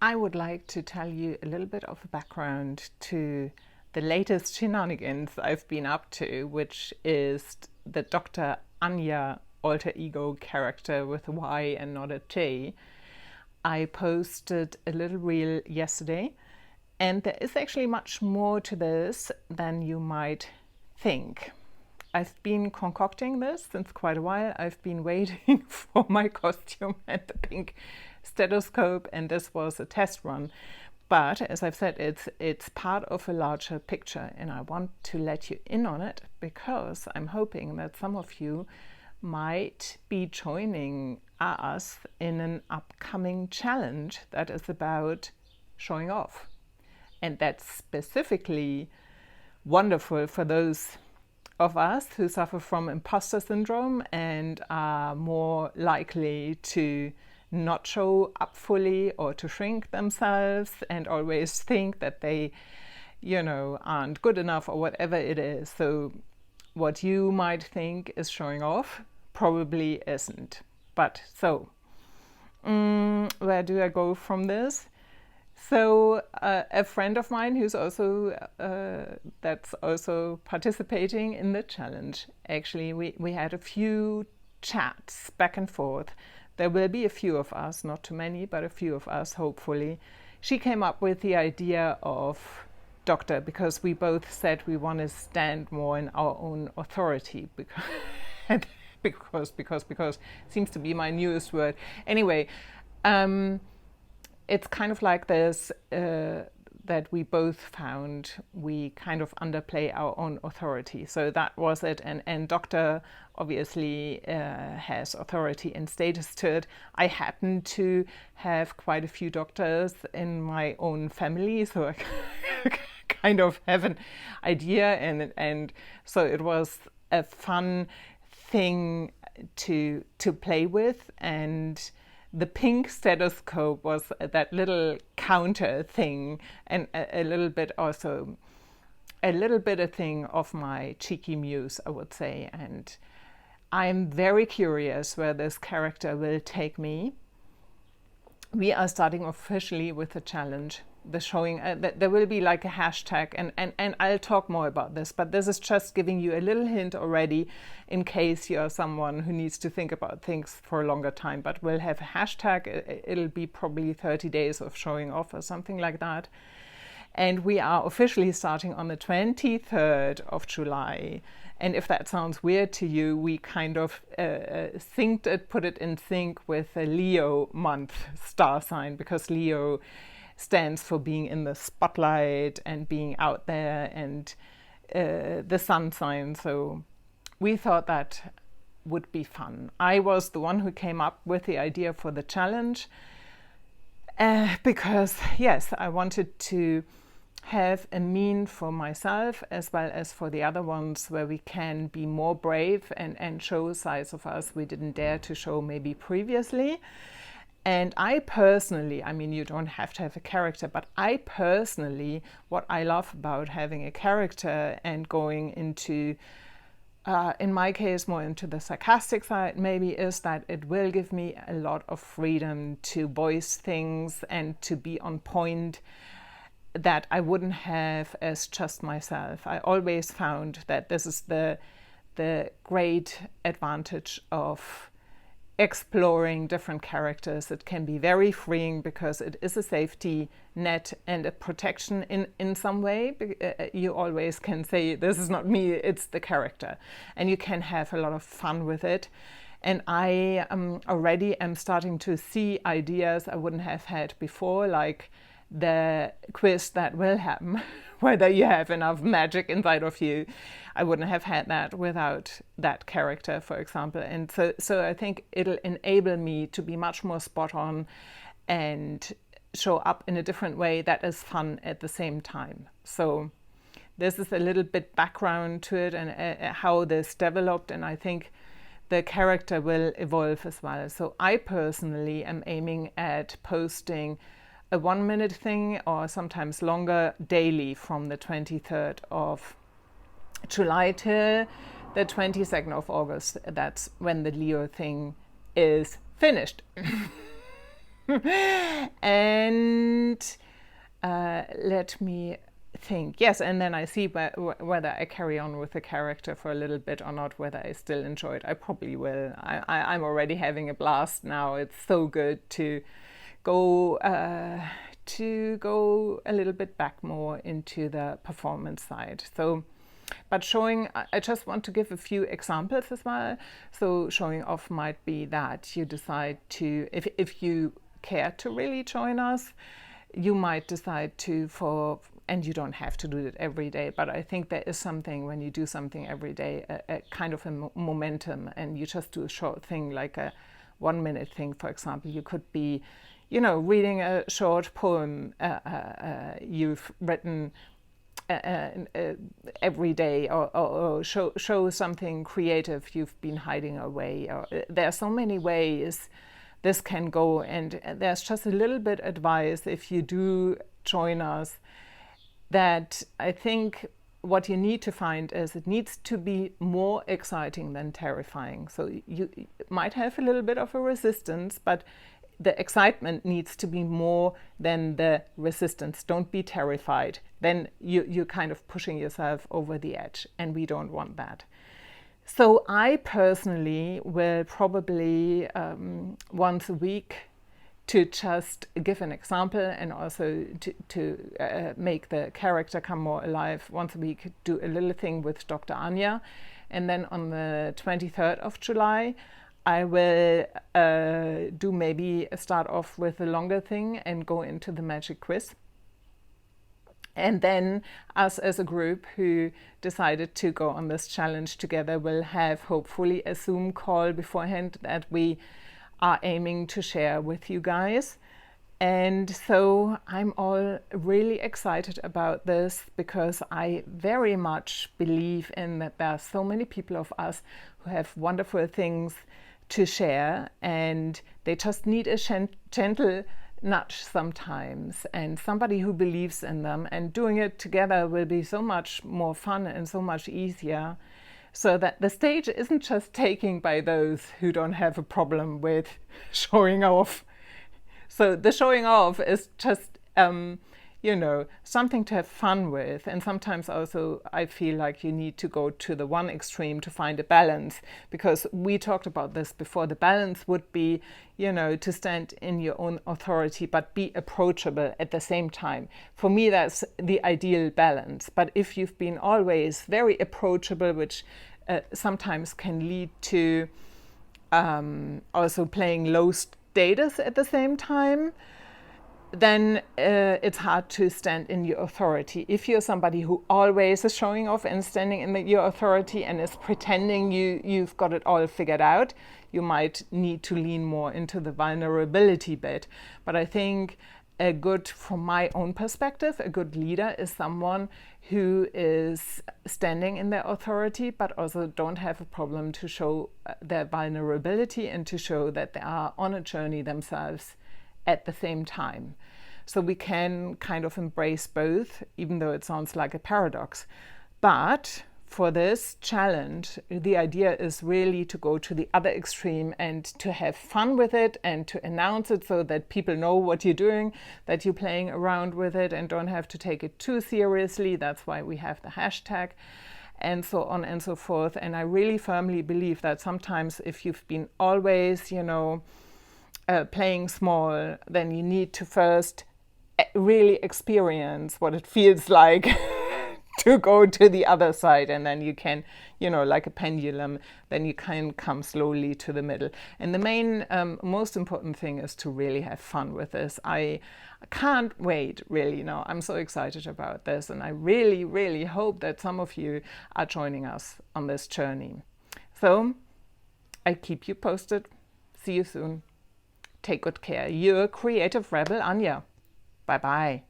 I would like to tell you a little bit of a background to the latest shenanigans I've been up to, which is the Dr. Anya alter ego character with a Y and not a J. I posted a little reel yesterday, and there is actually much more to this than you might think. I've been concocting this since quite a while. I've been waiting for my costume and the pink stethoscope, and this was a test run. But as I've said, it's part of a larger picture, and I want to let you in on it because I'm hoping that some of you might be joining us in an upcoming challenge that is about showing off. And that's specifically wonderful for those of us who suffer from imposter syndrome and are more likely to not show up fully or to shrink themselves and always think that they, aren't good enough or whatever it is. So what you might think is showing off probably isn't. But so, where do I go from this? So a friend of mine who's also that's also participating in the challenge. Actually, we had a few chats back and forth. There will be a few of us, not too many, but a few of us, hopefully. She came up with the idea of doctor because we both said we want to stand more in our own authority because seems to be my newest word. Anyway, it's kind of like this that we both found we kind of underplay our own authority. So that was it. And doctor obviously has authority and status to it. I happen to have quite a few doctors in my own family, so I kind of have an idea. And so it was a fun thing to play with. And the pink stethoscope was that little counter thing, and a little bit a thing of my cheeky muse, I would say. And I'm very curious where this character will take me. We are starting officially with the challenge. The showing, there will be like a hashtag, and I'll talk more about this, but this is just giving you a little hint already in case you're someone who needs to think about things for a longer time. But we'll have a hashtag. It'll be probably 30 days of showing off or something like that. And we are officially starting on the 23rd of July. And if that sounds weird to you, we kind of put it in sync with the Leo month star sign, because Leo stands for being in the spotlight and being out there, and the sun sign. So we thought that would be fun. I was the one who came up with the idea for the challenge because, yes, I wanted to have a mean for myself as well as for the other ones where we can be more brave and show sides of us we didn't dare to show maybe previously. And I personally, you don't have to have a character, but I personally, what I love about having a character and going into, in my case, more into the sarcastic side, maybe, is that it will give me a lot of freedom to voice things and to be on point that I wouldn't have as just myself. I always found that this is the great advantage of exploring different characters. It can be very freeing because it is a safety net and a protection in some way. You always can say, this is not me, it's the character. And you can have a lot of fun with it. And I already am starting to see ideas I wouldn't have had before, like the quiz that will happen, whether you have enough magic inside of you. I wouldn't have had that without that character, for example. And so I think it'll enable me to be much more spot on and show up in a different way that is fun at the same time. So this is a little bit background to it and how this developed, and I think the character will evolve as well. So I personally am aiming at posting a 1-minute thing or sometimes longer daily from the 23rd of July till the 22nd of August. That's when the Leo thing is finished. And let me think. Yes, and then I see whether I carry on with the character for a little bit or not, whether I still enjoy it. I probably will. I'm already having a blast now. It's so good to go a little bit back more into the performance side. So, but showing, I just want to give a few examples as well. So showing off might be that you decide to, if you care to really join us, you might decide to, and you don't have to do it every day, but I think there is something when you do something every day, a kind of a momentum, and you just do a short thing like a 1 minute thing, for example. You could be, reading a short poem you've written every day, or show something creative you've been hiding away. Or there are so many ways this can go, and there's just a little bit advice if you do join us, that I think what you need to find is it needs to be more exciting than terrifying. So you might have a little bit of a resistance, but the excitement needs to be more than the resistance. Don't be terrified. Then you're kind of pushing yourself over the edge, and we don't want that. So I personally will probably once a week, to just give an example and also to make the character come more alive, once a week do a little thing with Dr. Anya. And then on the 23rd of July, I will do maybe start off with a longer thing and go into the magic quiz. And then us as a group who decided to go on this challenge together will have hopefully a Zoom call beforehand that we are aiming to share with you guys. And so I'm all really excited about this, because I very much believe in that there are so many people of us who have wonderful things to share, and they just need a gentle nudge sometimes, and somebody who believes in them, and doing it together will be so much more fun and so much easier, so that the stage isn't just taken by those who don't have a problem with showing off. So the showing off is just something to have fun with. And sometimes also I feel like you need to go to the one extreme to find a balance, because we talked about this before. The balance would be, to stand in your own authority but be approachable at the same time. For me, that's the ideal balance. But if you've been always very approachable, which sometimes can lead to also playing low status at the same time, then it's hard to stand in your authority. If you're somebody who always is showing off and standing in your authority and is pretending you've got it all figured out, you might need to lean more into the vulnerability bit. But I think from my own perspective, a good leader is someone who is standing in their authority, but also don't have a problem to show their vulnerability and to show that they are on a journey themselves at the same time. So we can kind of embrace both, even though it sounds like a paradox. But for this challenge, the idea is really to go to the other extreme and to have fun with it and to announce it so that people know what you're doing, that you're playing around with it and don't have to take it too seriously. That's why we have the hashtag, and so on and so forth. And I really firmly believe that sometimes if you've been always, playing small, then you need to first really experience what it feels like to go to the other side, and then you can, like a pendulum, then you can come slowly to the middle. And the main, most important thing is to really have fun with this. I can't wait, really. No, I'm so excited about this, and I really, really hope that some of you are joining us on this journey. So I keep you posted. See you soon. Take good care. Your creative rebel, Anya. Bye-bye.